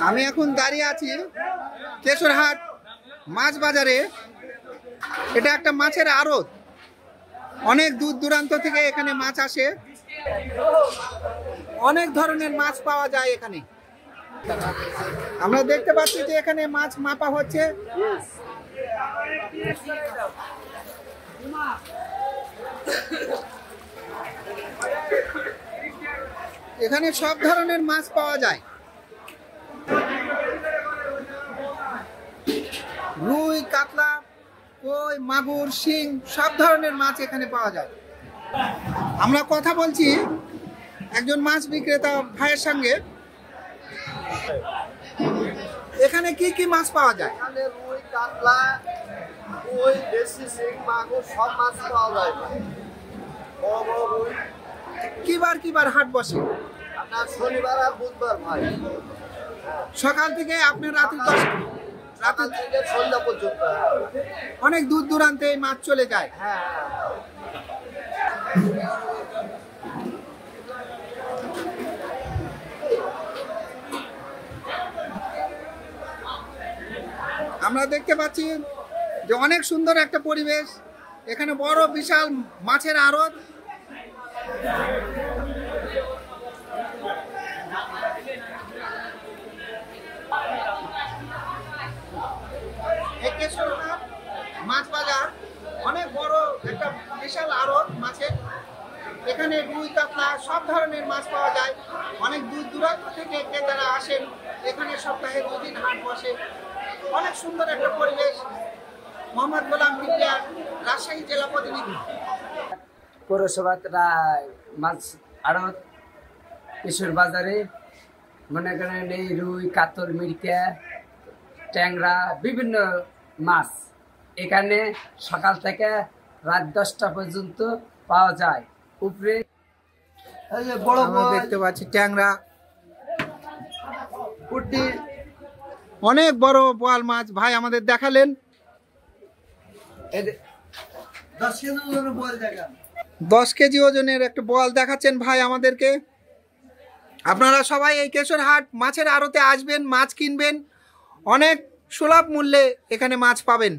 আমি এখন দাঁড়িয়ে আছি কেশরহাট মাছ বাজারে। এটা একটা মাছের আড়ত, অনেক দূর দূরান্ত থেকে এখানে মাছ আসে, অনেক ধরনের মাছ পাওয়া যায় এখানে। আমরা দেখতে পাচ্ছি যে এখানে মাছ মাপা হচ্ছে। এখানে সব ধরনের মাছ পাওয়া যায়, রুই, কাতলা, কই, মাগুর, শিং, সব ধরনের মাছ এখানে পাওয়া যায়। আমরা কথা বলছি একজন মাছ বিক্রেতা ভাইয়ের সঙ্গে। এখানে কি কি মাছ পাওয়া যায়? এখানে রুই, কাতলা, কই, দেশি শিং, মাগুর সব মাছ পাওয়া যায়। বড় বড় রুই। কিবার হাট বসে? আপনার শনিবার আর বুধবার ভাই, সকাল থেকে আপনার রাতে রাত থেকে সন্ধ্যা পর্যন্ত। অনেক দূর দূরান্তে এই মাছ চলে যায়। হ্যাঁ, আমরা দেখতে পাচ্ছি যে অনেক সুন্দর একটা পরিবেশ। এখানে বড় বিশাল মাছের আড়ত। মাছ বাজার অনেক বড় একটা বিশাল আড়ত মাছের। এখানে রুই, কাতলা সব ধরনের মাছ পাওয়া যায়। অনেক দূর দূরান্ত থেকে ক্রেতারা আসেন এখানে। সপ্তাহে 2 দিন হাট বসে। অনেক সুন্দর একটা পরিবেশ। মোহাম্মদ গোলাম কিবরিয়া, রাজশাহী জেলা প্রতিনিধি। পৌরসভার মাছ আড়ত কিশোর বাজারে মনে করেন এই রুই, কাতল, মিরকা, ট্যাংরা বিভিন্ন মাছ এখানে সকাল থেকে রাত 10টা পর্যন্ত পাওয়া যায়। উপরে বড় দেখতে পাচ্ছি ট্যাংরা, পুঁটি, অনেক বড় বোয়াল মাছ ভাই আমাদের দেখালেন। 10 কেজি ওজনের একটা বোয়াল দেখাচ্ছেন ভাই আমাদেরকে। আপনারা সবাই এই কেশরহাট মাছের আড়তে আসবেন, মাছ কিনবেন, অনেক সুলভ মূল্যে এখানে মাছ পাবেন।